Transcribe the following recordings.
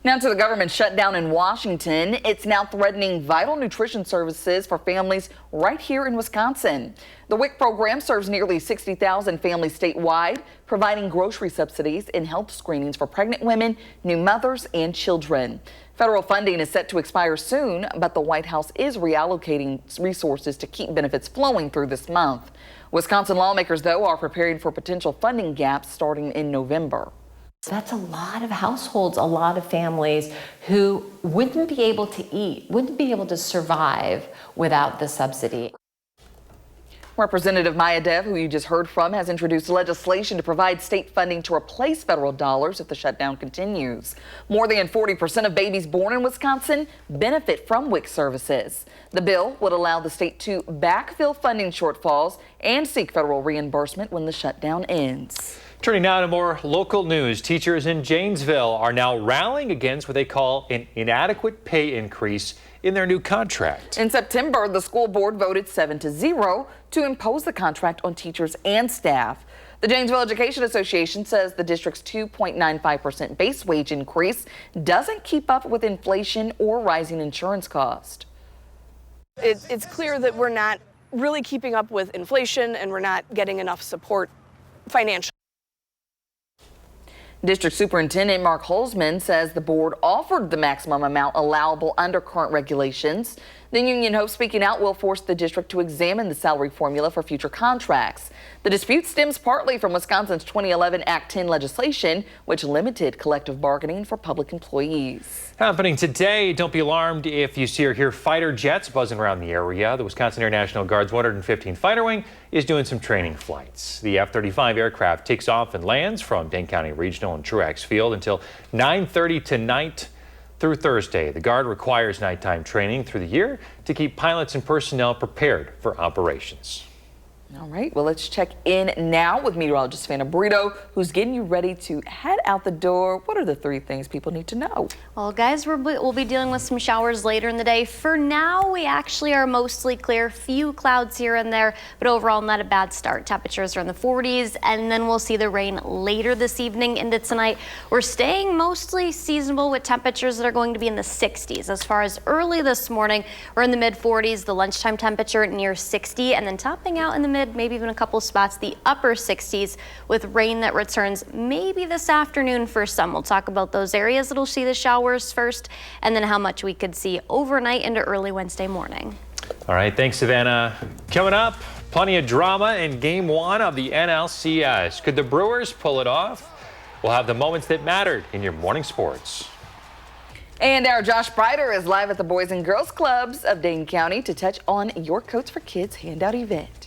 Now to the government shutdown in Washington. It's now threatening vital nutrition services for families right here in Wisconsin. The WIC program serves nearly 60,000 families statewide, providing grocery subsidies and health screenings for pregnant women, new mothers, and children. Federal funding is set to expire soon, but the White House is reallocating resources to keep benefits flowing through this month. Wisconsin lawmakers, though, are preparing for potential funding gaps starting in November. That's a lot of households, a lot of families who wouldn't be able to eat, wouldn't be able to survive without the subsidy. Representative Maya Dev, who you just heard from, has introduced legislation to provide state funding to replace federal dollars if the shutdown continues. More than 40% of babies born in Wisconsin benefit from WIC services. The bill would allow the state to backfill funding shortfalls and seek federal reimbursement when the shutdown ends. Turning now to more local news, teachers in Janesville are now rallying against what they call an inadequate pay increase in their new contract. In September, the school board voted 7-0 to impose the contract on teachers and staff. The Janesville Education Association says the district's 2.95% base wage increase doesn't keep up with inflation or rising insurance costs. It's clear that we're not really keeping up with inflation and we're not getting enough support financially. District Superintendent Mark Holzman says the board offered the maximum amount allowable under current regulations. The union hopes speaking out will force the district to examine the salary formula for future contracts. The dispute stems partly from Wisconsin's 2011 Act 10 legislation, which limited collective bargaining for public employees. Happening today, don't be alarmed if you see or hear fighter jets buzzing around the area. The Wisconsin Air National Guard's 115 Fighter Wing is doing some training flights. The F-35 aircraft takes off and lands from Dane County Regional and Truax Field until 9:30 tonight through Thursday. The Guard requires nighttime training through the year to keep pilots and personnel prepared for operations. All right, well, let's check in now with meteorologist Vanna Burrito, who's getting you ready to head out the door. What are the 3 things people need to know? Well, guys, we'll be dealing with some showers later in the day. For now, we actually are mostly clear. Few clouds here and there, but overall not a bad start. Temperatures are in the 40s, and then we'll see the rain later this evening into tonight. We're staying mostly seasonable with temperatures that are going to be in the 60s. As far as early this morning, we're in the mid 40s, the lunchtime temperature near 60, and then topping out in the maybe even a couple spots, the upper 60s with rain that returns maybe this afternoon for some. We'll talk about those areas that'll see the showers first and then how much we could see overnight into early Wednesday morning. All right, thanks, Savannah. Coming up, plenty of drama in Game 1 of the NLCS. Could the Brewers pull it off? We'll have the moments that mattered in your morning sports. And our Josh Breider is live at the Boys and Girls Clubs of Dane County to touch on your Coats for Kids handout event.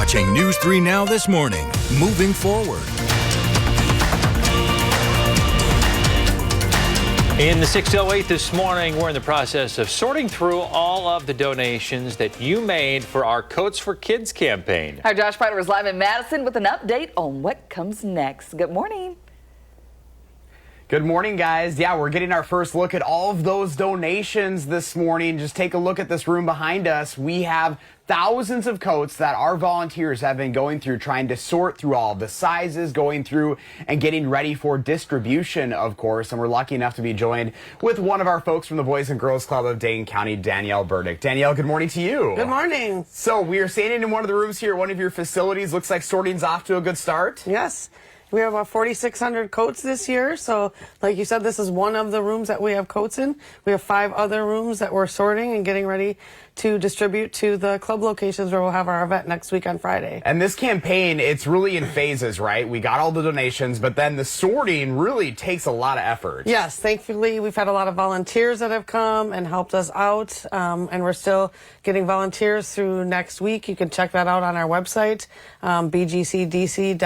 watching News 3 Now this morning. Moving forward. In the 608 this morning, we're in the process of sorting through all of the donations that you made for our Coats for Kids campaign. Our Josh Prider is live in Madison with an update on what comes next. Good morning. Good morning, guys. Yeah, we're getting our first look at all of those donations this morning. Just take a look at this room behind us. We have thousands of coats that our volunteers have been going through, trying to sort through all of the sizes, going through and getting ready for distribution, of course. And we're lucky enough to be joined with one of our folks from the Boys and Girls Club of Dane County, Danielle Burdick. Danielle, good morning to you. Good morning. So we are standing in one of the rooms here, one of your facilities. Looks like sorting's off to a good start. Yes. We have about 4,600 coats this year. So like you said, this is one of the rooms that we have coats in. We have 5 other rooms that we're sorting and getting ready to distribute to the club locations where we'll have our event next week on Friday. And this campaign, it's really in phases, right? We got all the donations, but then the sorting really takes a lot of effort. Yes, thankfully we've had a lot of volunteers that have come and helped us out, and we're still getting volunteers through next week. You can check that out on our website, bgcdc.org.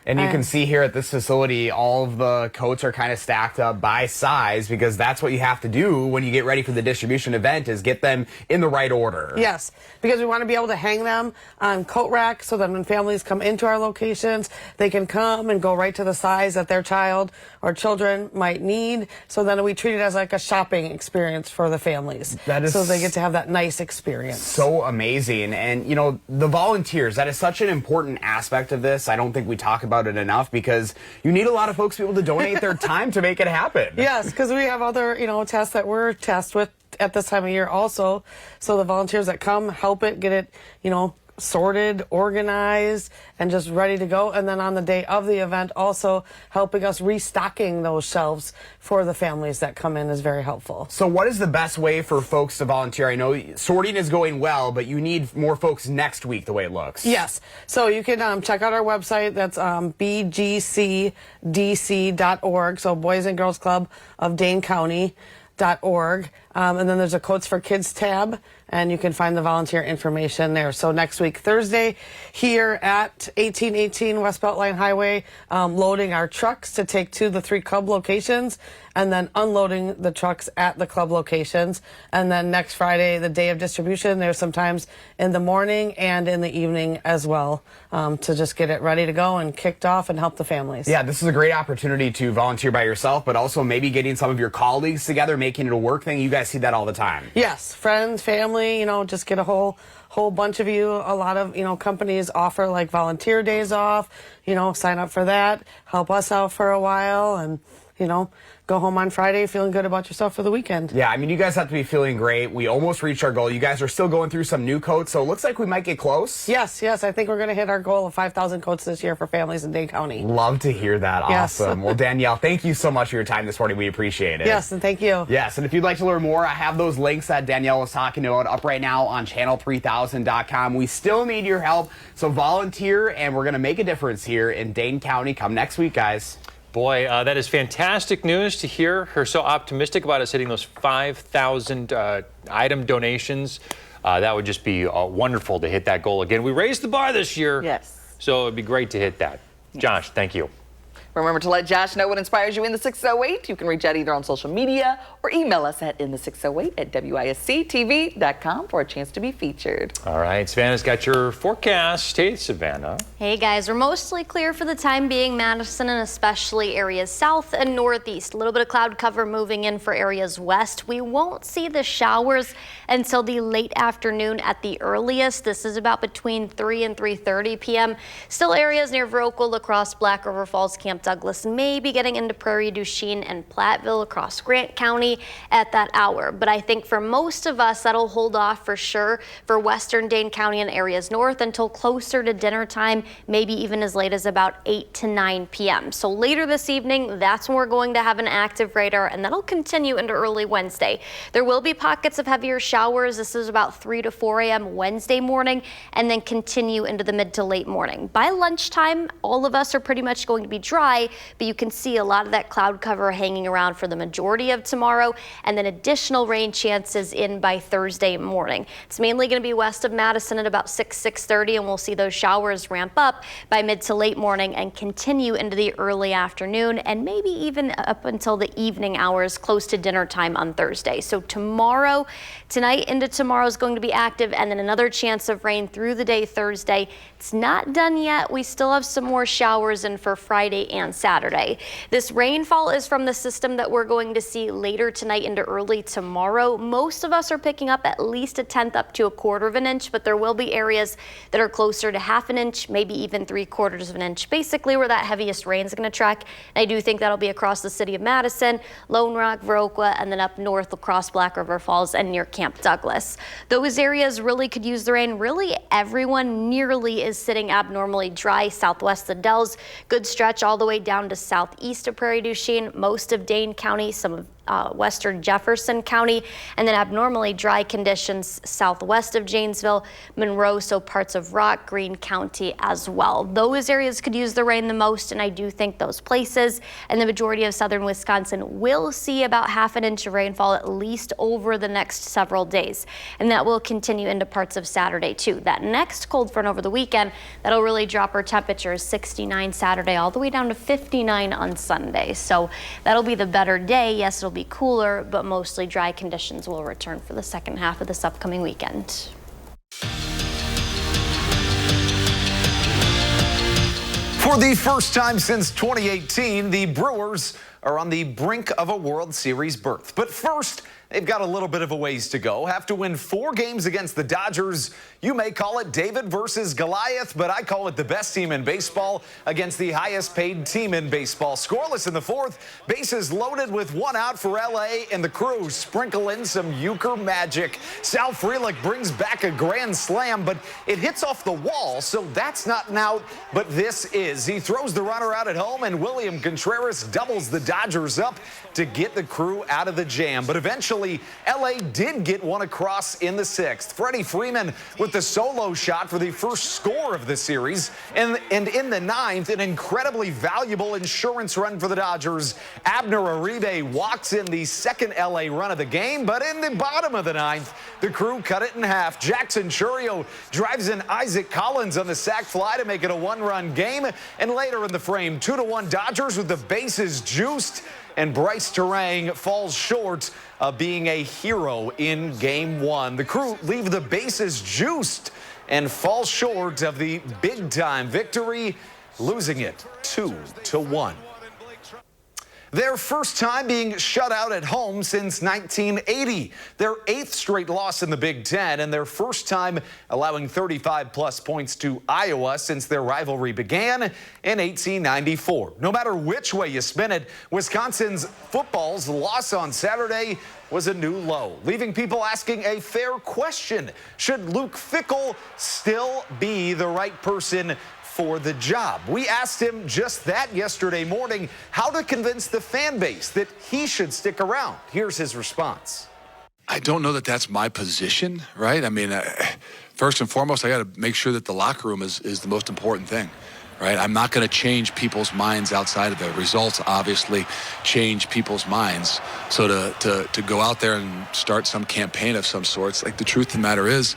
And you can see here at this facility, all of the coats are kind of stacked up by size, because that's what you have to do when you get ready for the distribution event, is get them in the right order. Yes, because we want to be able to hang them on coat racks so that when families come into our locations, they can come and go right to the size that their child or children might need. So then we treat it as like a shopping experience for the families. That is so they get to have that nice experience. So amazing. And, you know, the volunteers, that is such an important aspect of this. I don't think we talk about it enough, because you need a lot of folks to be able to donate their time to make it happen. Yes, because we have other, tests that we're tasked with at this time of year also. So the volunteers that come help it, get it, sorted, organized, and just ready to go. And then on the day of the event, also helping us restocking those shelves for the families that come in is very helpful. So what is the best way for folks to volunteer? I know sorting is going well, but you need more folks next week, the way it looks. Yes. So you can check out our website. That's bgcdc.org. So Boys and Girls Club of Dane County.org. And then there's a Coats for Kids tab, and you can find the volunteer information there. So next week, Thursday, here at 1818 West Beltline Highway, loading our trucks to take to the 3 club locations, and then unloading the trucks at the club locations. And then next Friday, the day of distribution, there's sometimes in the morning and in the evening as well, to just get it ready to go and kicked off and help the families. Yeah, this is a great opportunity to volunteer by yourself, but also maybe getting some of your colleagues together, making it a work thing. You guys see that all the time. Yes, friends, family, just get a whole bunch of you. A lot of, companies offer like volunteer days off, sign up for that, help us out for a while, and, go home on Friday feeling good about yourself for the weekend. Yeah, I mean, you guys have to be feeling great. We almost reached our goal. You guys are still going through some new coats, so it looks like we might get close. Yes. I think we're going to hit our goal of 5,000 coats this year for families in Dane County. Love to hear that. Yes. Awesome. Well, Danielle, thank you so much for your time this morning. We appreciate it. Yes, and thank you. Yes, and if you'd like to learn more, I have those links that Danielle was talking about up right now on channel3000.com. We still need your help, so volunteer, and we're going to make a difference here in Dane County come next week, guys. Boy, that is fantastic news to hear her so optimistic about us hitting those 5,000 item donations. That would just be wonderful to hit that goal again. We raised the bar this year. Yes. So it'd be great to hit that. Josh, thank you. Remember to let Josh know what inspires you in the 608. You can reach out either on social media or email us at inthe608@wisctv.com for a chance to be featured. All right, Savannah's got your forecast. Hey, Savannah. Hey guys, we're mostly clear for the time being. Madison and especially areas south and northeast. A little bit of cloud cover moving in for areas west. We won't see the showers until the late afternoon at the earliest. This is about between 3 and 3:30 p.m. Still areas near Vrokel, La Crosse, Black River Falls, Camp Douglas may be getting into Prairie du Chien and Platteville across Grant County at that hour. But I think for most of us, that'll hold off for sure for western Dane County and areas north until closer to dinner time, maybe even as late as about 8 to 9 p.m. So later this evening, that's when we're going to have an active radar, and that'll continue into early Wednesday. There will be pockets of heavier showers. This is about 3 to 4 a.m. Wednesday morning, and then continue into the mid to late morning. By lunchtime, all of us are pretty much going to be dry, dry, but you can see a lot of that cloud cover hanging around for the majority of tomorrow, and then additional rain chances in by Thursday morning. It's mainly going to be west of Madison at about 6:30, and we'll see those showers ramp up by mid to late morning and continue into the early afternoon and maybe even up until the evening hours close to dinner time on Thursday. So tonight into tomorrow is going to be active, and then another chance of rain through the day Thursday. It's not done yet. We still have some more showers in for Friday and Saturday. This rainfall is from the system that we're going to see later tonight into early tomorrow. Most of us are picking up at least a tenth up to a quarter of an inch, but there will be areas that are closer to half an inch, maybe even 3/4 of an inch, basically where that heaviest rain is going to track. And I do think that'll be across the city of Madison, Lone Rock, Viroqua, and then up north across Black River Falls and near Camp Douglas. Those areas really could use the rain. Really, everyone nearly is sitting abnormally dry. Southwest of Dells, good stretch all the way down to southeast of Prairie du Chien, most of Dane County, some of western Jefferson County, and then abnormally dry conditions southwest of Janesville, Monroe, so parts of Rock, Greene County as well. Those areas could use the rain the most, and I do think those places and the majority of southern Wisconsin will see about half an inch of rainfall at least over the next several days, and that will continue into parts of Saturday too. That next cold front over the weekend, that'll really drop our temperatures 69 Saturday all the way down to 59 on Sunday. So that'll be the better day. Yes, it'll be cooler, but mostly dry conditions will return for the second half of this upcoming weekend. For the first time since 2018, the Brewers are on the brink of a World Series berth. But first, they've got a little bit of a ways to go. Have to win 4 games against the Dodgers. You may call it David versus Goliath, but I call it the best team in baseball against the highest paid team in baseball. Scoreless in the 4th, bases loaded with 1 out for LA, and the Crew sprinkle in some euchre magic. Sal Frelick brings back a grand slam, but it hits off the wall, so that's not an out, but this is. He throws the runner out at home, and William Contreras doubles the Dodgers up to get the Crew out of the jam. But eventually, LA did get one across in the 6th. Freddie Freeman with the solo shot for the first score of the series. And in the 9th, an incredibly valuable insurance run for the Dodgers. Abner Uribe walks in the second LA run of the game, but in the bottom of the 9th, the Crew cut it in half. Jackson Churio drives in Isaac Collins on the sac fly to make it a 1-run game. And later in the frame, 2-1 Dodgers with the bases juiced, and Bryce Terang falls short of being a hero in Game 1. The Crew leave the bases juiced and fall short of the big-time victory, losing it 2-1. Their first time being shut out at home since 1980. Their 8th straight loss in the Big Ten, and their first time allowing 35-plus points to Iowa since their rivalry began in 1894. No matter which way you spin it, Wisconsin's football's loss on Saturday was a new low, leaving people asking a fair question. Should Luke Fickell still be the right person for the job? We asked him just that yesterday morning, how to convince the fan base that he should stick around. Here's his response. I don't know that that's my position, right? I mean, first and foremost, I got to make sure that the locker room is the most important thing, right? I'm not going to change people's minds outside of the results, obviously change people's minds. So to go out there and start some campaign of some sorts, like the truth of the matter is,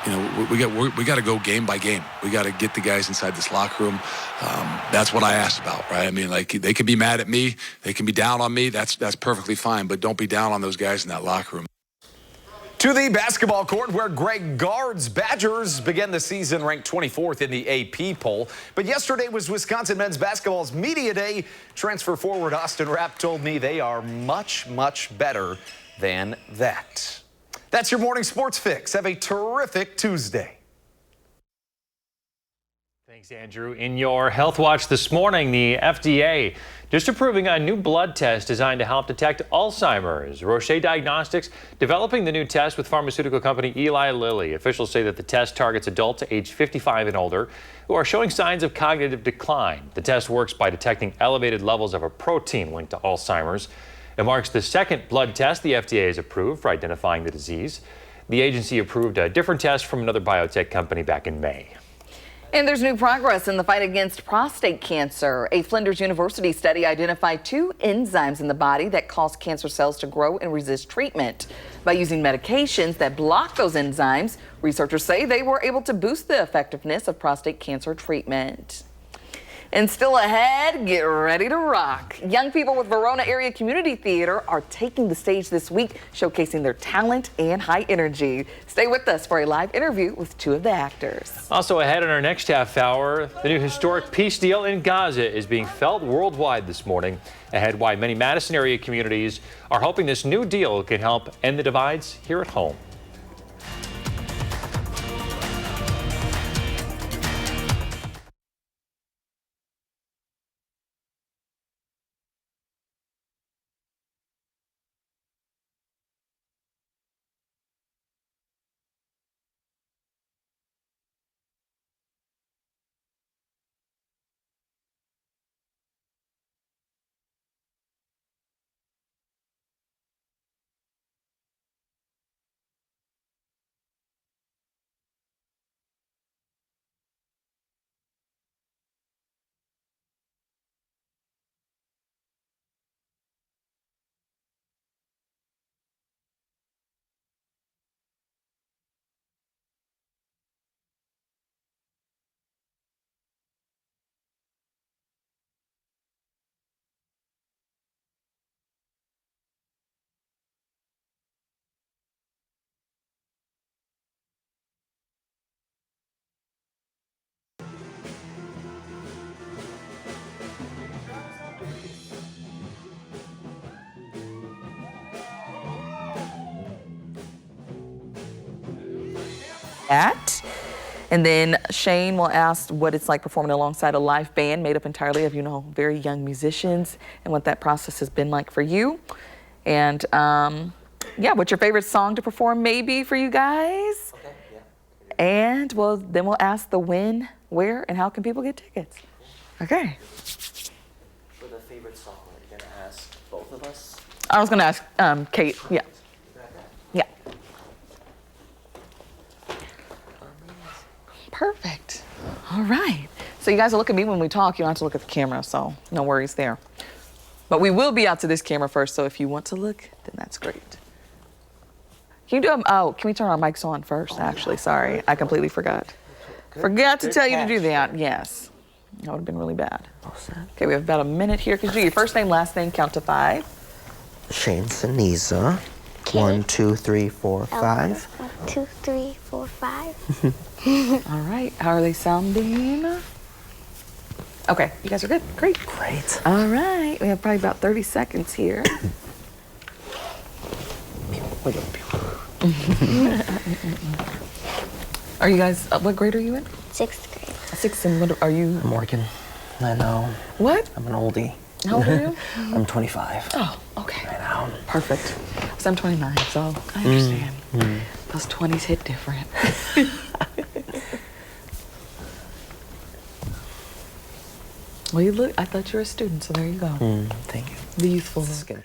you know, we got to go game by game. We got to get the guys inside this locker room. That's what I asked about, right? I mean, like, they can be mad at me, they can be down on me. That's perfectly fine, but don't be down on those guys in that locker room. To the basketball court, where Greg Gard's Badgers began the season ranked 24th in the AP poll. But yesterday was Wisconsin men's basketball's media day. Transfer forward Austin Rapp told me they are much, much better than that. That's your morning sports fix. Have a terrific Tuesday. Thanks, Andrew. In your Health Watch this morning, the FDA just approving a new blood test designed to help detect Alzheimer's. Roche Diagnostics developing the new test with pharmaceutical company Eli Lilly. Officials say that the test targets adults aged 55 and older who are showing signs of cognitive decline. The test works by detecting elevated levels of a protein linked to Alzheimer's. It marks the second blood test the FDA has approved for identifying the disease. The agency approved a different test from another biotech company back in May. And there's new progress in the fight against prostate cancer. A Flinders University study identified 2 enzymes in the body that cause cancer cells to grow and resist treatment. By using medications that block those enzymes, researchers say they were able to boost the effectiveness of prostate cancer treatment. And still ahead, get ready to rock. Young people with Verona Area Community Theater are taking the stage this week, showcasing their talent and high energy. Stay with us for a live interview with 2 of the actors. Also ahead in our next half hour, the new historic peace deal in Gaza is being felt worldwide this morning. Ahead, why many Madison area communities are hoping this new deal can help end the divides here at home. And then Shane will ask what it's like performing alongside a live band made up entirely of, very young musicians, and what that process has been like for you. And yeah, what's your favorite song to perform maybe for you guys? Okay, yeah. And then we'll ask the when, where, and how can people get tickets. Okay. For the favorite song, are you gonna ask both of us? I was gonna ask Kate. Yeah. Yeah. Perfect. All right. So you guys will look at me when we talk. You don't have to look at the camera, so no worries there. But we will be out to this camera first, so if you want to look, then that's great. Can you do can we turn our mics on first, actually? Sorry, I completely forgot. Forgot to tell you to do that. Yes. That would have been really bad. Okay, we have about a minute here. Could you do your first name, last name, count to 5? Shane Saniza. 1, 2, 3, 4, 5. 1, 2, 3, 4, 5. All right. How are they sounding? Okay, you guys are good. Great. Great. All right. We have probably about 30 seconds here. Are you guys, what grade are you in? 6th grade. 6th, and what are you? I'm working. I know. What? I'm an oldie. How old are you? I'm 25. Oh, okay. I know. Perfect. So I'm 29, so I understand. Those 20s hit different. Well, you look, I thought you were a student, so there you go. Thank you. The youthful look. Skincare.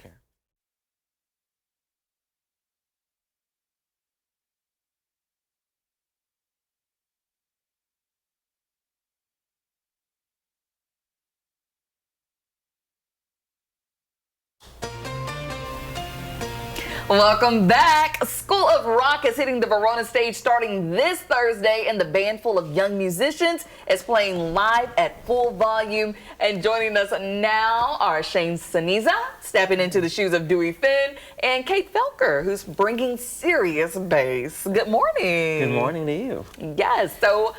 Welcome back. School of Rock is hitting the Verona stage starting this Thursday, and the band full of young musicians is playing live at full volume. And joining us now are Shane Saniza, stepping into the shoes of Dewey Finn, and Kate Felker, who's bringing serious bass. Good morning. Good morning to you. Yes. So,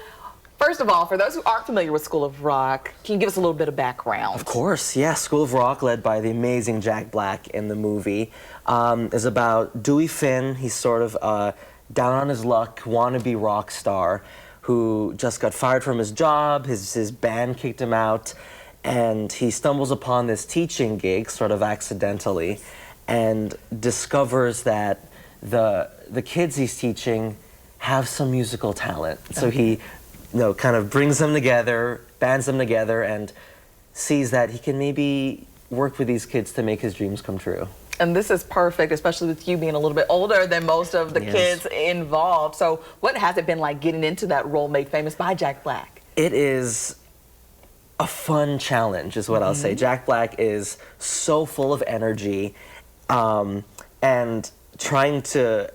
first of all, for those who aren't familiar with School of Rock, can you give us a little bit of background? Of course, yeah. School of Rock, led by the amazing Jack Black in the movie, is about Dewey Finn. He's sort of down on his luck, wannabe rock star, who just got fired from his job. His band kicked him out, and he stumbles upon this teaching gig, sort of accidentally, and discovers that the kids he's teaching have some musical talent. So he kind of brings them together, bands them together, and sees that he can maybe work with these kids to make his dreams come true. And this is perfect, especially with you being a little bit older than most of the kids involved. So what has it been like getting into that role made famous by Jack Black? It is a fun challenge, is what I'll say. Jack Black is so full of energy, and trying to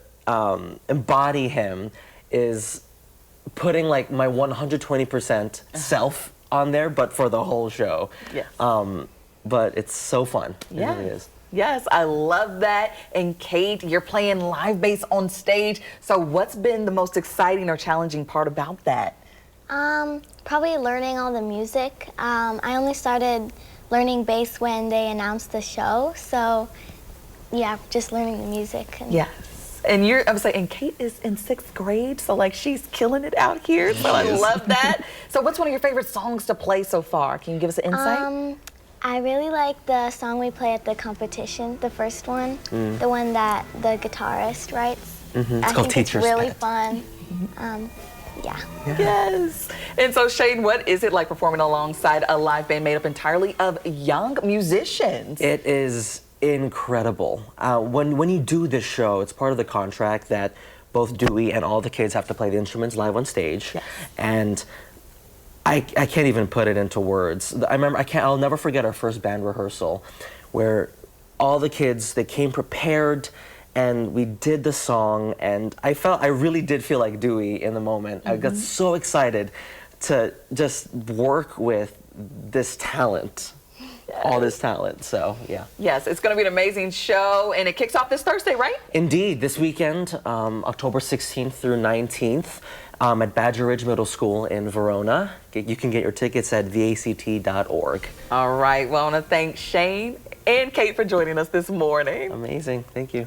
embody him is putting like my 120% self on there, but for the whole show. Yes. But it's so fun. It really is. Yes, I love that. And Kate, you're playing live bass on stage. So what's been the most exciting or challenging part about that? Probably learning all the music. I only started learning bass when they announced the show, so yeah, just learning the music. And Yes. And I was saying, and Kate is in 6th grade, so like she's killing it out here. So I love that. So what's one of your favorite songs to play so far? Can you give us an insight? I really like the song we play at the competition, the first one, the one that the guitarist writes. It's called Teacher's It's really Pet. fun. Yeah. Yes. And so Shane, what is it like performing alongside a live band made up entirely of young musicians? It is incredible. When you do this show, it's part of the contract that both Dewey and all the kids have to play the instruments live on stage. Yes. And I can't even put it into words. I'll never forget our first band rehearsal where all the kids, they came prepared and we did the song, and I really did feel like Dewey in the moment. I got so excited to just work with this talent. All this talent, so yeah. Yes, it's going to be an amazing show, and it kicks off this Thursday, right? Indeed, this weekend, October 16th through 19th, at Badger Ridge Middle School in Verona. You can get your tickets at vact.org. All right, well, I want to thank Shane and Kate for joining us this morning. Amazing, thank you.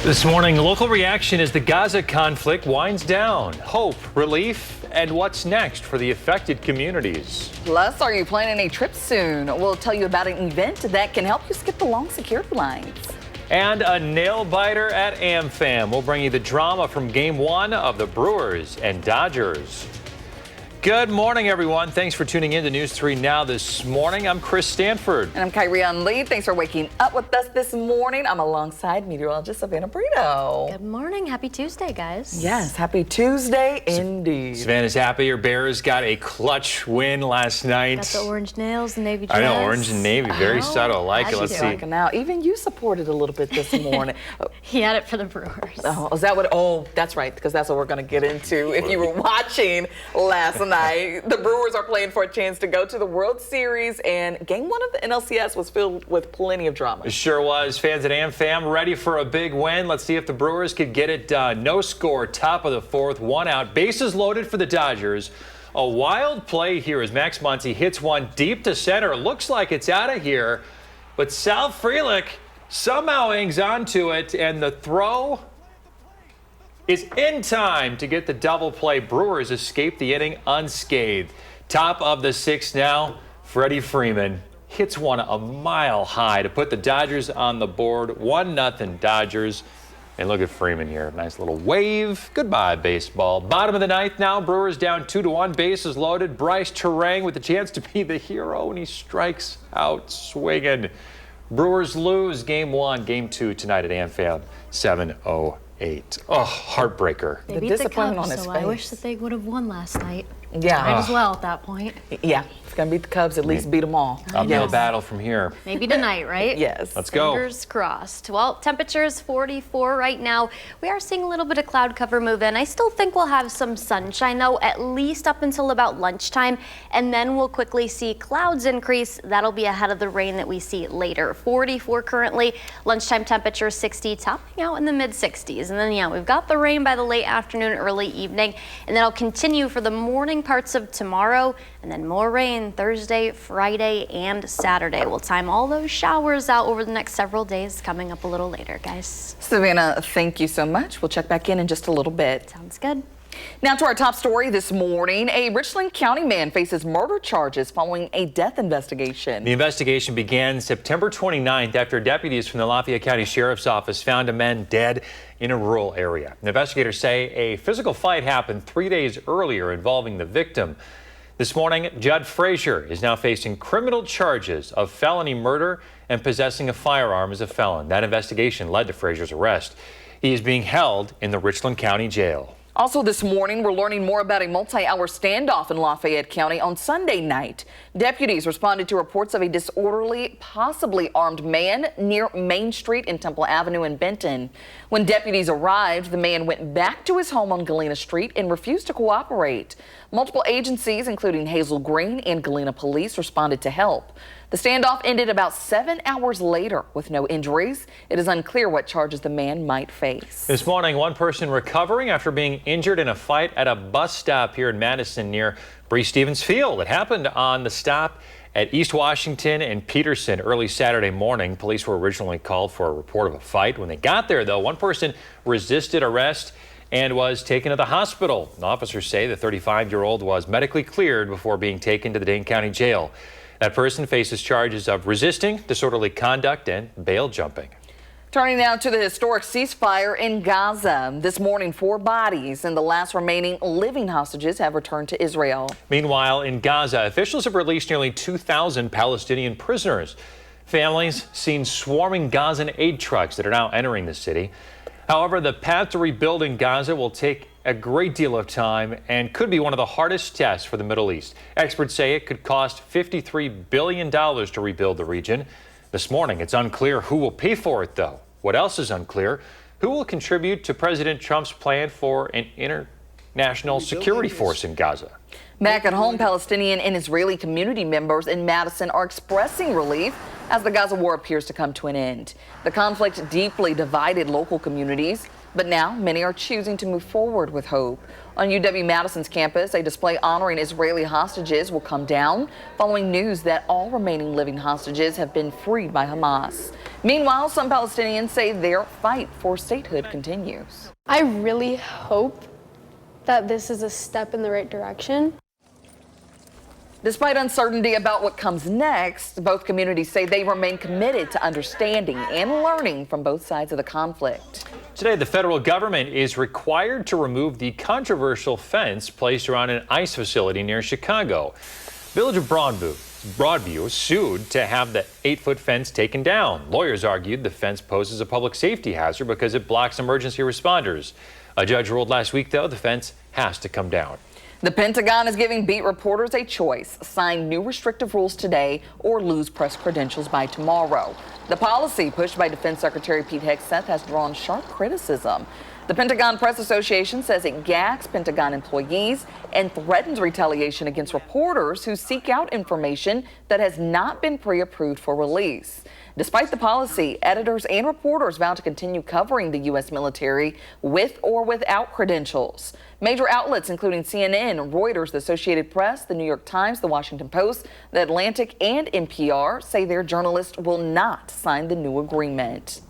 This morning, local reaction as the Gaza conflict winds down. Hope, relief, and what's next for the affected communities. Plus, are you planning a trip soon? We'll tell you about an event that can help you skip the long security lines. And a nail biter at AmFam. We'll bring you the drama from Game 1 of the Brewers and Dodgers. Good morning, everyone. Thanks for tuning in to News 3 Now this morning. I'm Chris Stanford. And I'm Kyrian Lee. Thanks for waking up with us this morning. I'm alongside meteorologist Savannah Brito. Good morning. Happy Tuesday, guys. Yes, happy Tuesday indeed. Savannah's happy. Your Bears got a clutch win last night. Got the orange nails, the navy dress. I know, orange and navy. Very subtle. I like it. Let's see. Now, even you supported a little bit this morning. He had it for the Brewers. Oh, is that what? Oh, that's right, because that's what we're going to get into. If you were watching last night, the Brewers are playing for a chance to go to the World Series, and Game 1 of the NLCS was filled with plenty of drama. It sure was. Fans at AmFam ready for a big win. Let's see if the Brewers could get it done. No score, top of the fourth, one out, bases loaded for the Dodgers. A wild play here as Max Muncy hits one deep to center. Looks like it's out of here, but Sal Frelick somehow hangs on to it, and the throw is in time to get the double play. Brewers escape the inning unscathed. Top of the sixth now, Freddie Freeman hits one a mile high to put the Dodgers on the board. 1-0 Dodgers. And look at Freeman here. Nice little wave. Goodbye, baseball. Bottom of the ninth now. Brewers down 2-1. Bases loaded. Bryce Terang with the chance to be the hero, and he strikes out swinging. Brewers lose Game 1. Game 2 tonight at AmFam, 7-0. 8. Oh, heartbreaker. They beat the Cubs, so I wish that they would have won last night. Yeah. Might as well at that point. Yeah, if it's going to beat the Cubs, at least beat them all. Uphill battle from here. Maybe tonight, right? Yes. Let's go. Fingers crossed. Well, temperatures 44 right now. We are seeing a little bit of cloud cover move in. I still think we'll have some sunshine, though, at least up until about lunchtime. And then we'll quickly see clouds increase. That'll be ahead of the rain that we see later. 44 currently. Lunchtime temperature 60, topping out in the mid-60s. And then, yeah, we've got the rain by the late afternoon, early evening. And that'll continue for the morning parts of tomorrow, and then more rain Thursday, Friday, and Saturday. We'll time all those showers out over the next several days, coming up a little later, guys. Savannah, thank you so much. We'll check back in just a little bit. Sounds good. Now to our top story this morning. A Richland County man faces murder charges following a death investigation. The investigation began September 29th after deputies from the Lafayette County Sheriff's Office found a man dead in a rural area. Investigators say a physical fight happened 3 days earlier involving the victim. This morning, Judd Frazier is now facing criminal charges of felony murder and possessing a firearm as a felon. That investigation led to Frazier's arrest. He is being held in the Richland County Jail. Also this morning, we're learning more about a multi-hour standoff in Lafayette County on Sunday night. Deputies responded to reports of a disorderly, possibly armed man near Main Street and Temple Avenue in Benton. When deputies arrived, the man went back to his home on Galena Street and refused to cooperate. Multiple agencies, including Hazel Green and Galena Police, responded to help. The standoff ended about 7 hours later with no injuries. It is unclear what charges the man might face. This morning, one person recovering after being injured in a fight at a bus stop here in Madison near Bree Stevens Field. It happened on the stop at East Washington and Peterson early Saturday morning. Police were originally called for a report of a fight. When they got there, though, one person resisted arrest and was taken to the hospital. Officers say the 35-year-old was medically cleared before being taken to the Dane County Jail. That person faces charges of resisting, disorderly conduct, and bail jumping. Turning now to the historic ceasefire in Gaza. This morning, 4 bodies and the last remaining living hostages have returned to Israel. Meanwhile, in Gaza, officials have released nearly 2,000 Palestinian prisoners. Families seen swarming Gazan aid trucks that are now entering the city. However, the path to rebuilding Gaza will take a great deal of time and could be one of the hardest tests for the Middle East. Experts say it could cost $53 billion to rebuild the region. This morning, it's unclear who will pay for it, though. What else is unclear? Who will contribute to President Trump's plan for an international security force in Gaza? Back at home, Palestinian and Israeli community members in Madison are expressing relief as the Gaza war appears to come to an end. The conflict deeply divided local communities. But now many are choosing to move forward with hope. On UW-Madison's campus, a display honoring Israeli hostages will come down following news that all remaining living hostages have been freed by Hamas. Meanwhile, some Palestinians say their fight for statehood continues. I really hope that this is a step in the right direction. Despite uncertainty about what comes next, both communities say they remain committed to understanding and learning from both sides of the conflict. Today, the federal government is required to remove the controversial fence placed around an ICE facility near Chicago. Village of Broadview sued to have the 8-foot fence taken down. Lawyers argued the fence poses a public safety hazard because it blocks emergency responders. A judge ruled last week, though, the fence has to come down. The Pentagon is giving beat reporters a choice: sign new restrictive rules today or lose press credentials by tomorrow. The policy pushed by Defense Secretary Pete Hegseth has drawn sharp criticism. The Pentagon Press Association says it gags Pentagon employees and threatens retaliation against reporters who seek out information that has not been pre-approved for release. Despite the policy, editors and reporters vow to continue covering the U.S. military with or without credentials. Major outlets including CNN, Reuters, the Associated Press, the New York Times, the Washington Post, the Atlantic, and NPR say their journalists will not sign the new agreement.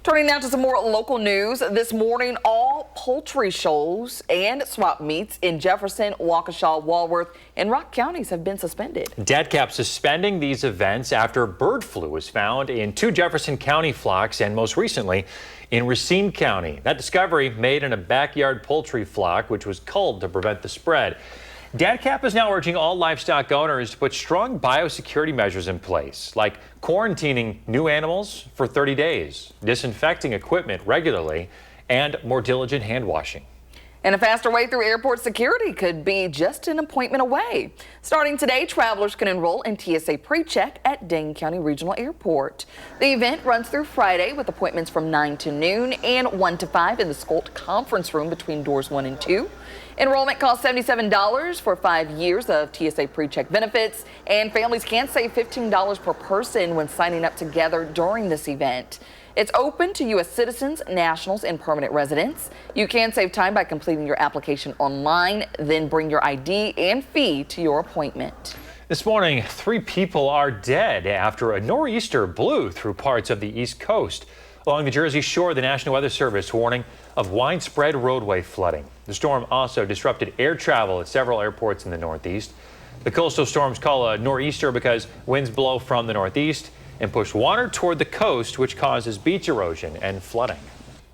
Turning now to some more local news. This morning, all poultry shows and swap meets in Jefferson, Waukesha, Walworth, and Rock counties have been suspended. DADCAP suspending these events after bird flu was found in 2 Jefferson County flocks and most recently in Racine County. That discovery made in a backyard poultry flock, which was culled to prevent the spread. DADCAP is now urging all livestock owners to put strong biosecurity measures in place, like quarantining new animals for 30 days, disinfecting equipment regularly, and more diligent hand washing. And a faster way through airport security could be just an appointment away. Starting today, travelers can enroll in TSA PreCheck at Dane County Regional Airport. The event runs through Friday with appointments from 9 to noon and 1 to 5 in the Skolt Conference Room between doors 1 and 2. Enrollment costs $77 for 5 years of TSA PreCheck benefits, and families can save $15 per person when signing up together during this event. It's open to U.S. citizens, nationals, and permanent residents. You can save time by completing your application online, then bring your ID and fee to your appointment. This morning, 3 people are dead after a nor'easter blew through parts of the East Coast. Along the Jersey Shore, the National Weather Service warning of widespread roadway flooding. The storm also disrupted air travel at several airports in the Northeast. The coastal storms call a nor'easter because winds blow from the northeast and push water toward the coast, which causes beach erosion and flooding.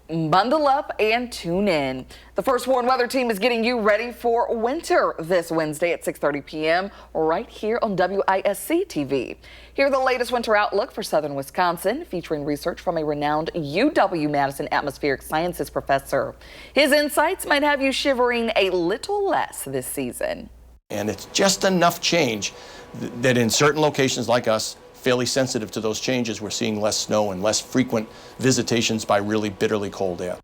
Bundle up and tune in. The First Warn Weather Team is getting you ready for winter this Wednesday at 6:30 p.m. right here on WISC TV. Hear the latest winter outlook for southern Wisconsin, featuring research from a renowned UW-Madison atmospheric sciences professor. His insights might have you shivering a little less this season. And it's just enough change that in certain locations like us, fairly sensitive to those changes, we're seeing less snow and less frequent visitations by really bitterly cold air.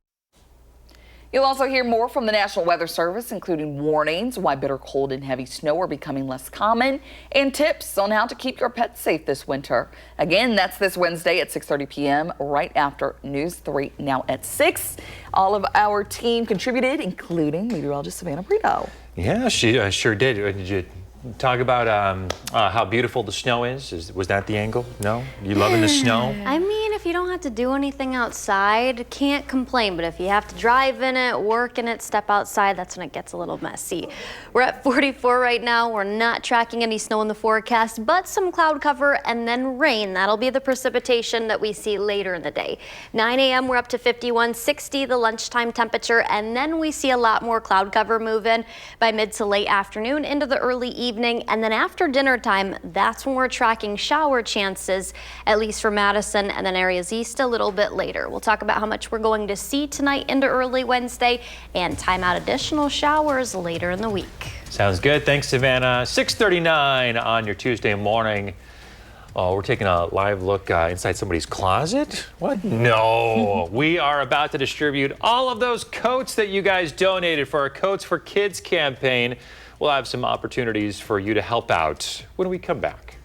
You'll also hear more from the National Weather Service, including warnings why bitter cold and heavy snow are becoming less common, and tips on how to keep your pets safe this winter. Again, that's this Wednesday at 6:30 p.m. right after News 3, now at 6. All of our team contributed, including meteorologist Savannah Brito. Yeah, she sure did. Did you talk about how beautiful the snow is? Was that the angle? No? You loving the snow? I mean, if you don't have to do anything outside, can't complain. But if you have to drive in it, work in it, step outside, that's when it gets a little messy. We're at 44 right now. We're not tracking any snow in the forecast, but some cloud cover and then rain. That'll be the precipitation that we see later in the day. 9 a.m. we're up to 51, 60 the lunchtime temperature, and then we see a lot more cloud cover move in by mid to late afternoon into the early evening. And then after dinner time, that's when we're tracking shower chances, at least for Madison and then areas east a little bit later. We'll talk about how much we're going to see tonight into early Wednesday and time out additional showers later in the week. Sounds good. Thanks, Savannah. 6:39 on your Tuesday morning. Oh, we're taking a live look inside somebody's closet? What? No. We are about to distribute all of those coats that you guys donated for our Coats for Kids campaign. We'll have some opportunities for you to help out when we come back.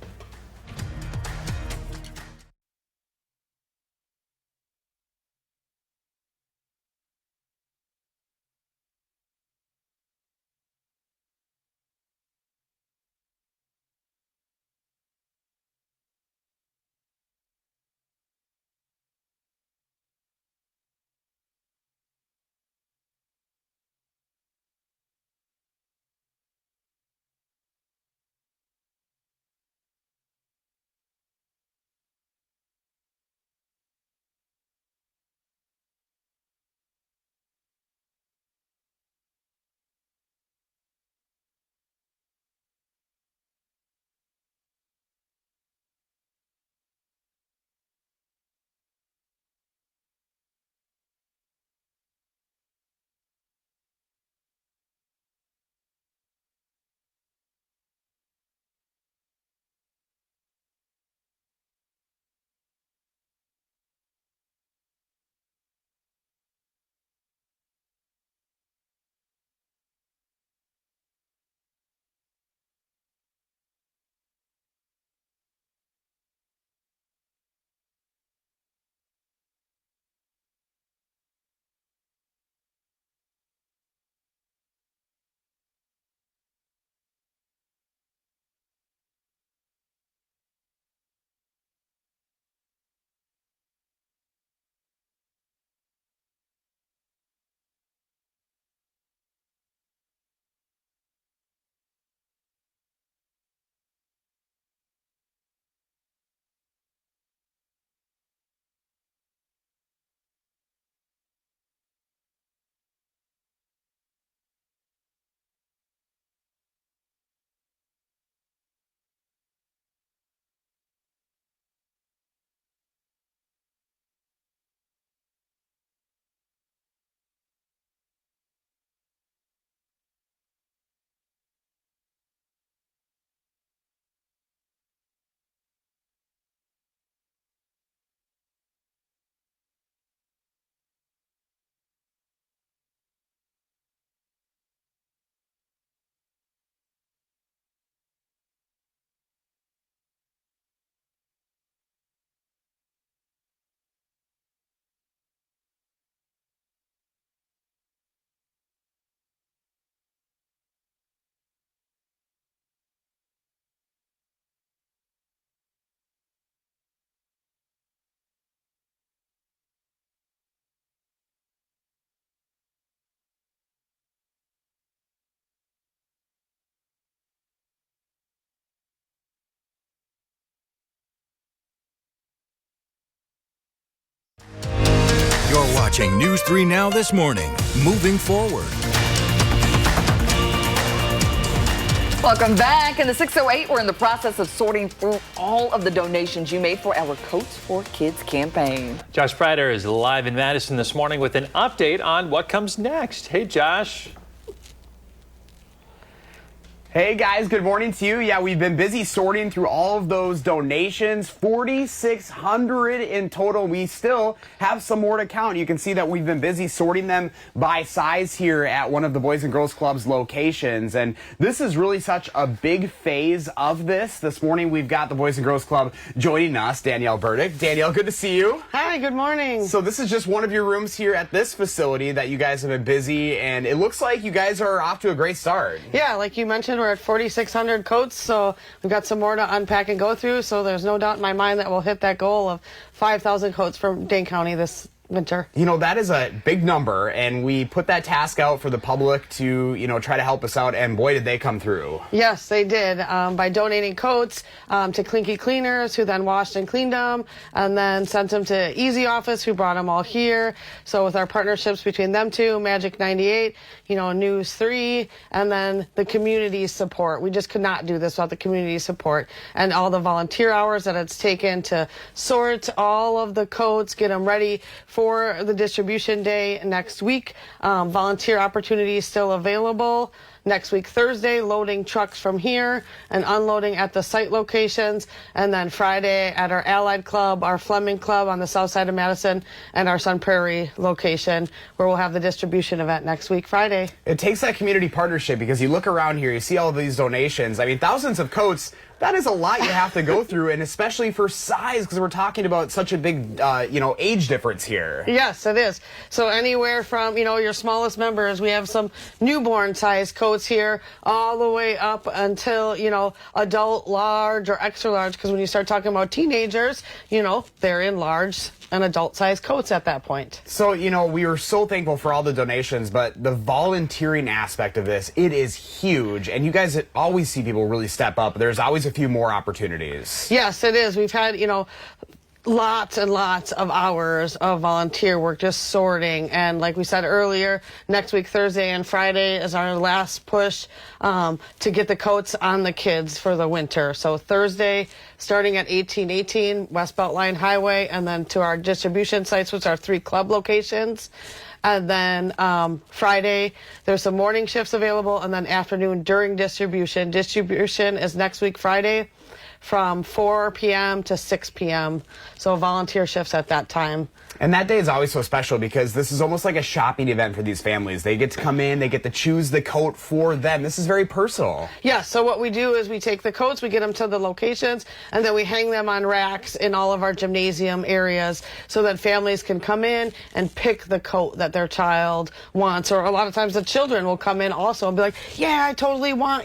watching News 3 Now this morning. Moving forward. Welcome back. In the 608, we're in the process of sorting through all of the donations you made for our Coats for Kids campaign. Josh Prater is live in Madison this morning with an update on what comes next. Hey, Josh. Hey guys, good morning to you. Yeah, we've been busy sorting through all of those donations, 4,600 in total. We still have some more to count. You can see that we've been busy sorting them by size here at one of the Boys and Girls Club's locations. And this is really such a big phase of this. This morning we've got the Boys and Girls Club joining us, Danielle Burdick. Danielle, good to see you. Hi, good morning. So this is just one of your rooms here at this facility that you guys have been busy, and it looks like you guys are off to a great start. Yeah, like you mentioned, we're at 4,600 coats, so we've got some more to unpack and go through, so there's no doubt in my mind that we'll hit that goal of 5,000 coats from Dane County this winter. You know, that is a big number, and we put that task out for the public to, try to help us out, and boy, did they come through. Yes, they did, by donating coats to Clinky Cleaners, who then washed and cleaned them, and then sent them to Easy Office, who brought them all here. So with our partnerships between them two, Magic 98, News 3, and then the community support. We just could not do this without the community support and all the volunteer hours that it's taken to sort all of the coats, get them ready for the distribution day next week. Volunteer opportunities still available. Next week, Thursday, loading trucks from here and unloading at the site locations. And then Friday at our Allied Club, our Fleming Club on the south side of Madison, and our Sun Prairie location, where we'll have the distribution event next week, Friday. It takes that community partnership, because you look around here, you see all of these donations. I mean, thousands of coats. That is a lot you have to go through, and especially for size, because we're talking about such a big, age difference here. Yes, it is. So anywhere from, your smallest members, we have some newborn size coats here, all the way up until, adult large or extra large, because when you start talking about teenagers, they're in large and adult-sized coats at that point. So, we were so thankful for all the donations, but the volunteering aspect of this, it is huge. And you guys always see people really step up. There's always a few more opportunities. Yes, it is. We've had, lots and lots of hours of volunteer work just sorting, and like we said earlier, next week Thursday and Friday is our last push to get the coats on the kids for the winter. So Thursday starting at 1818 West Beltline Highway, and then to our distribution sites, which are 3 club locations. And then Friday, there's some morning shifts available, and then afternoon during distribution. Distribution is next week Friday from 4 p.m. to 6 p.m. So volunteer shifts at that time. And that day is always so special, because this is almost like a shopping event for these families. They get to come in, they get to choose the coat for them. This is very personal. Yeah, so what we do is we take the coats, we get them to the locations, and then we hang them on racks in all of our gymnasium areas so that families can come in and pick the coat that their child wants. Or a lot of times the children will come in also and be like, yeah, I totally want,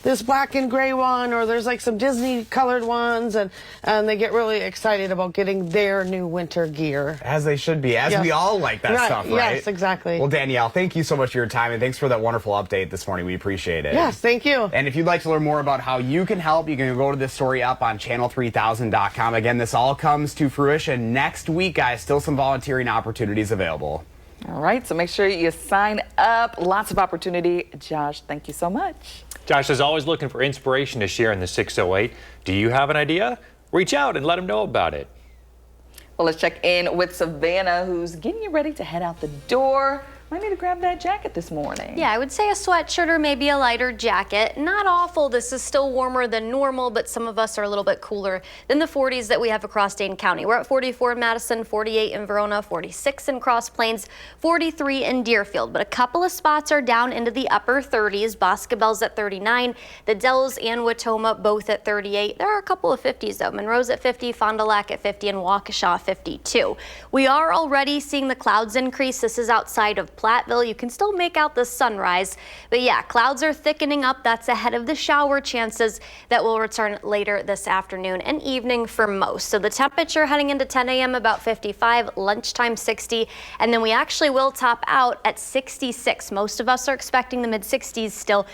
this black and gray one, or there's like some Disney colored ones, and they get really excited about getting their new winter gear. As they should be, as we all like that stuff, right? Yes, exactly. Well, Danielle, thank you so much for your time, and thanks for that wonderful update this morning. We appreciate it. Yes, thank you. And if you'd like to learn more about how you can help, you can go to this story up on channel3000.com. Again, this all comes to fruition next week, guys. Still some volunteering opportunities available. All right, so make sure you sign up. Lots of opportunity. Josh, thank you so much. Josh is always looking for inspiration to share in the 608. Do you have an idea? Reach out and let him know about it. Well, let's check in with Savannah, who's getting you ready to head out the door. Might need to grab that jacket this morning. Yeah, I would say a sweatshirt or maybe a lighter jacket. Not awful. This is still warmer than normal, but some of us are a little bit cooler than the 40s that we have across Dane County. We're at 44 in Madison, 48 in Verona, 46 in Cross Plains, 43 in Deerfield. But a couple of spots are down into the upper 30s. Boscobel's at 39, the Dells and Watoma both at 38. There are a couple of 50s though. Monroe's at 50, Fond du Lac at 50, and Waukesha 52. We are already seeing the clouds increase. This is outside of Lake Platteville. You can still make out the sunrise, but yeah, clouds are thickening up. That's ahead of the shower chances that will return later this afternoon and evening for most. So the temperature heading into 10 a.m. about 55, lunchtime 60, and then we actually will top out at 66. Most of us are expecting the mid-60s still,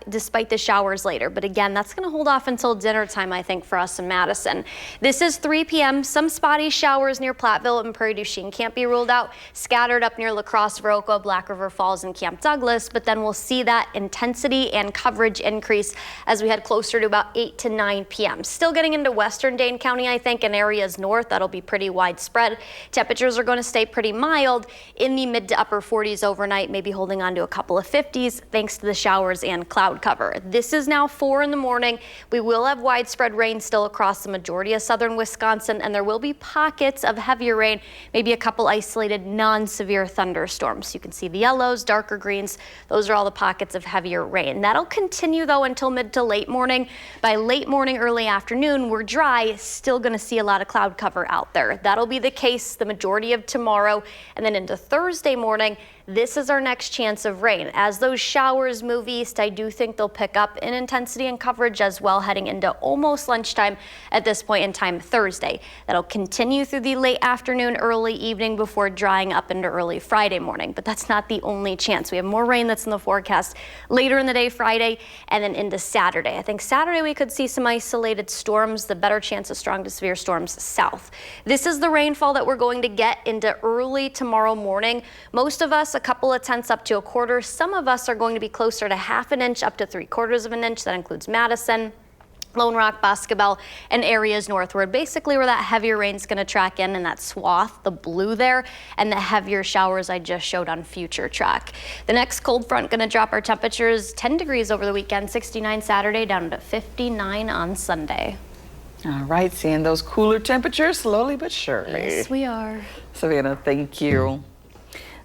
despite the showers later. But again, that's going to hold off until dinner time, I think, for us in Madison. This is 3 p.m. Some spotty showers near Platteville and Prairie du Chien can't be ruled out. Scattered up near La Crosse, Viroqua, Black River Falls, and Camp Douglas. But then we'll see that intensity and coverage increase as we head closer to about 8 to 9 p.m. Still getting into western Dane County, I think, and areas north. That'll be pretty widespread. Temperatures are going to stay pretty mild in the mid to upper 40s overnight, maybe holding on to a couple of 50s thanks to the showers and cloud cover. This is now 4 in the morning. We will have widespread rain still across the majority of southern Wisconsin, and there will be pockets of heavier rain, maybe a couple isolated non-severe thunderstorms. You can see the yellows, darker greens. Those are all the pockets of heavier rain. That'll continue though until mid to late morning. By late morning, early afternoon, we're dry, still going to see a lot of cloud cover out there. That'll be the case the majority of tomorrow, and then into Thursday morning. This is our next chance of rain. As those showers move east, I do think they'll pick up in intensity and coverage as well, heading into almost lunchtime at this point in time Thursday. That'll continue through the late afternoon, early evening before drying up into early Friday morning. But that's not the only chance. We have more rain that's in the forecast later in the day Friday and then into Saturday. I think Saturday we could see some isolated storms, the better chance of strong to severe storms south. This is the rainfall that we're going to get into early tomorrow morning. Most of us, a couple of tenths up to a quarter. Some of us are going to be closer to half an inch up to 3/4 of an inch. That includes Madison, Lone Rock, Boscobel, and areas northward, basically where that heavier rain is going to track in that swath, the blue there, and the heavier showers I just showed on future track. The next cold front going to drop our temperatures 10 degrees over the weekend, 69 Saturday, down to 59 on Sunday. All right, seeing those cooler temperatures slowly but surely. Yes, we are. Savannah, thank you.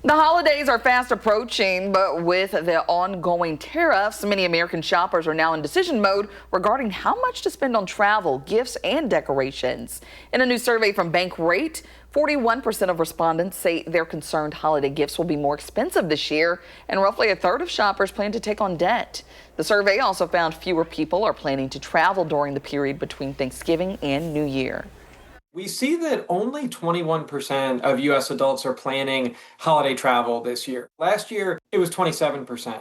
The holidays are fast approaching, but with the ongoing tariffs, many American shoppers are now in decision mode regarding how much to spend on travel, gifts, and decorations. In a new survey from Bankrate, 41% of respondents say they're concerned holiday gifts will be more expensive this year, and roughly a third of shoppers plan to take on debt. The survey also found fewer people are planning to travel during the period between Thanksgiving and New Year. We see that only 21% of U.S. adults are planning holiday travel this year. Last year, it was 27%.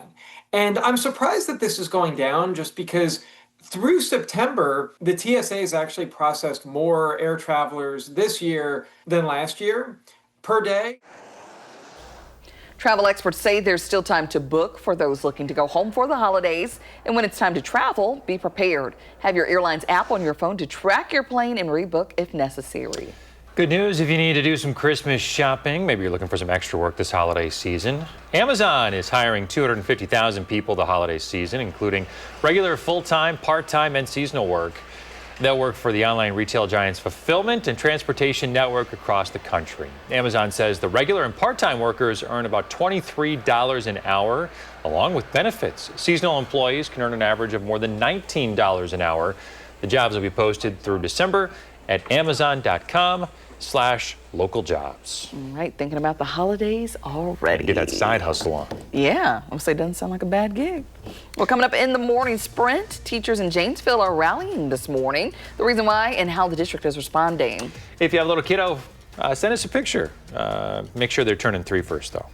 And I'm surprised that this is going down just because through September, the TSA has actually processed more air travelers this year than last year per day. Travel experts say there's still time to book for those looking to go home for the holidays. And when it's time to travel, be prepared. Have your airline's app on your phone to track your plane and rebook if necessary. Good news if you need to do some Christmas shopping. Maybe you're looking for some extra work this holiday season. Amazon is hiring 250,000 people the holiday season, including regular full-time, part-time, and seasonal work. They'll work for the online retail giant's fulfillment and transportation network across the country. Amazon says the regular and part-time workers earn about $23 an hour, along with benefits. Seasonal employees can earn an average of more than $19 an hour. The jobs will be posted through December at amazon.com/local jobs. All right, thinking about the holidays already. Get that side hustle on. Yeah, I'm gonna say it doesn't sound like a bad gig. Well, coming up in the morning sprint, teachers in Janesville are rallying this morning. The reason why and how the district is responding. If you have a little kiddo, send us a picture. Make sure they're turning 3 first, though.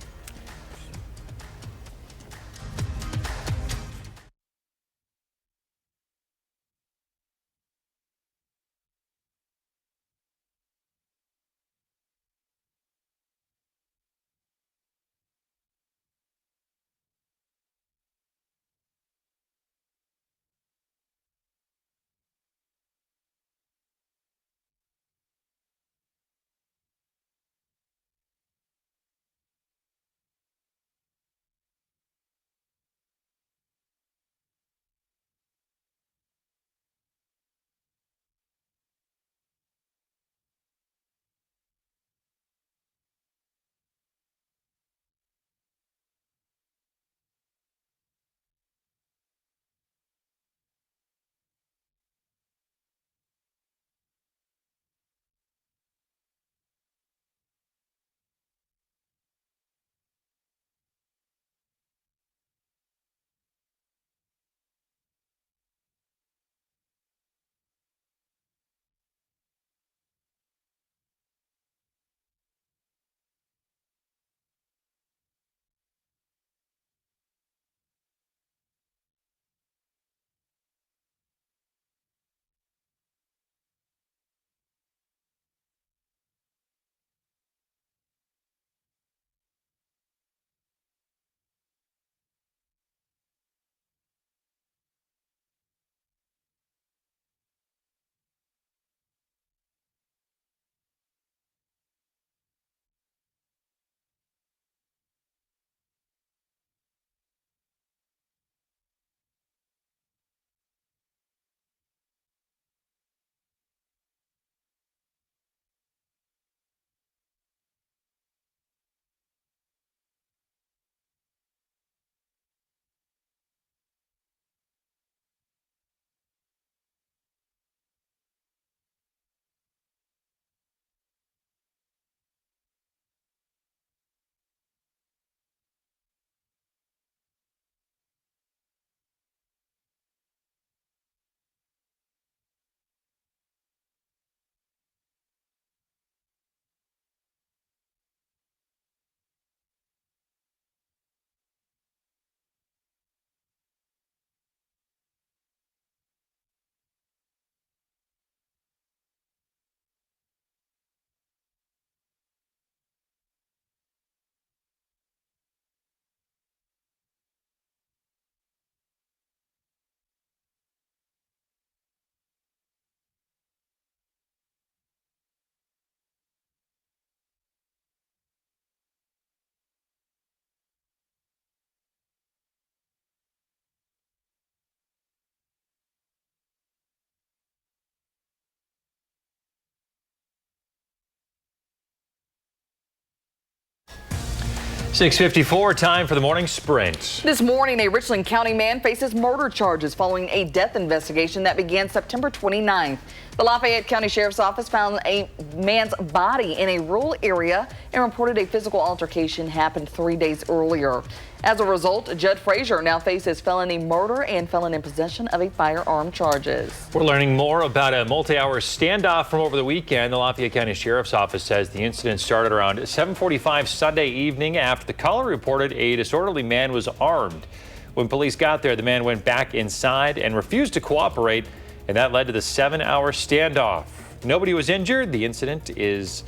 6:54, time for the morning sprint. This morning, a Richland County man faces murder charges following a death investigation that began September 29th. The Lafayette County Sheriff's Office found a man's body in a rural area and reported a physical altercation happened 3 days earlier. As a result, Judd Frazier now faces felony murder and felon in possession of a firearm charges. We're learning more about a multi-hour standoff from over the weekend. The Lafayette County Sheriff's Office says the incident started around 7:45 Sunday evening after the caller reported a disorderly man was armed. When police got there, the man went back inside and refused to cooperate, and that led to the 7-hour standoff. Nobody was injured. The incident is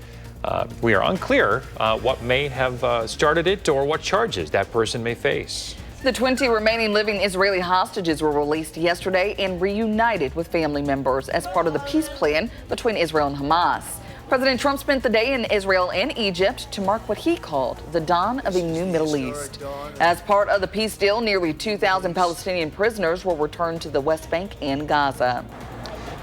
we are unclear what may have started it or what charges that person may face. The 20 remaining living Israeli hostages were released yesterday and reunited with family members as part of the peace plan between Israel and Hamas. President Trump spent the day in Israel and Egypt to mark what he called the dawn of a new Middle East. As part of the peace deal, nearly 2,000 Palestinian prisoners will return to the West Bank and Gaza.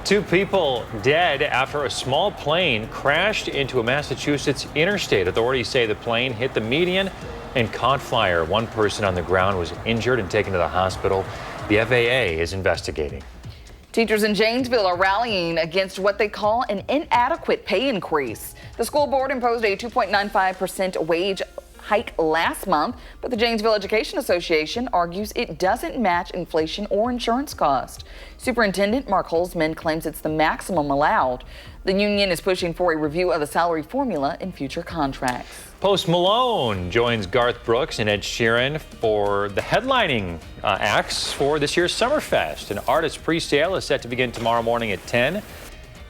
2 people dead after a small plane crashed into a Massachusetts interstate. Authorities say the plane hit the median and caught fire. 1 person on the ground was injured and taken to the hospital. The FAA is investigating. Teachers in Janesville are rallying against what they call an inadequate pay increase. The school board imposed a 2.95% wage hike last month, but the Janesville Education Association argues it doesn't match inflation or insurance cost. Superintendent Mark Holzman claims it's the maximum allowed. The union is pushing for a review of the salary formula in future contracts. Post Malone joins Garth Brooks and Ed Sheeran for the headlining acts for this year's Summerfest. An artist pre-sale is set to begin tomorrow morning at 10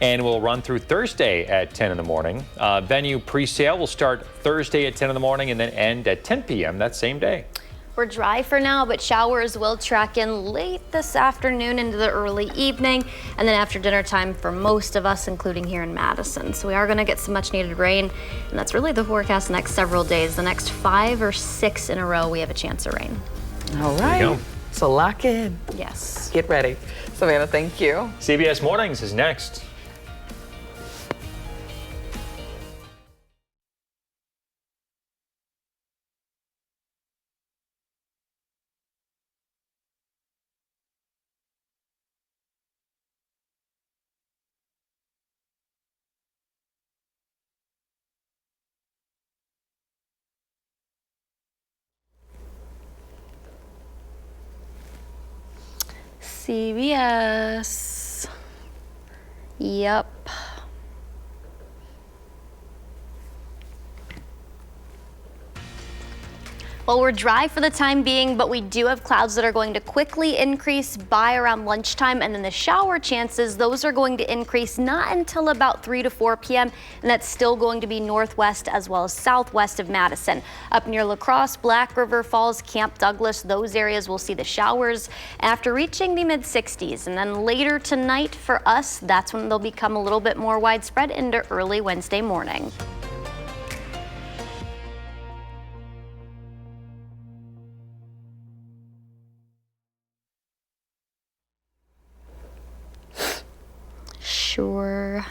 and will run through Thursday at 10 in the morning. Venue pre-sale will start Thursday at 10 in the morning and then end at 10 p.m. that same day. We're dry for now, but showers will track in late this afternoon into the early evening, and then after dinner time for most of us, including here in Madison. So we are going to get some much needed rain, and that's really the forecast the next several days. The next 5 or 6 in a row, we have a chance of rain. All right. So lock in. Yes. Get ready. Savannah, thank you. CBS Mornings is next. CBS. Yep. Well, we're dry for the time being, but we do have clouds that are going to quickly increase by around lunchtime, and then the shower chances, those are going to increase not until about 3 to 4 p.m., and that's still going to be northwest as well as southwest of Madison. Up near La Crosse, Black River Falls, Camp Douglas, those areas will see the showers after reaching the mid-60s, and then later tonight for us, that's when they'll become a little bit more widespread into early Wednesday morning. Sure.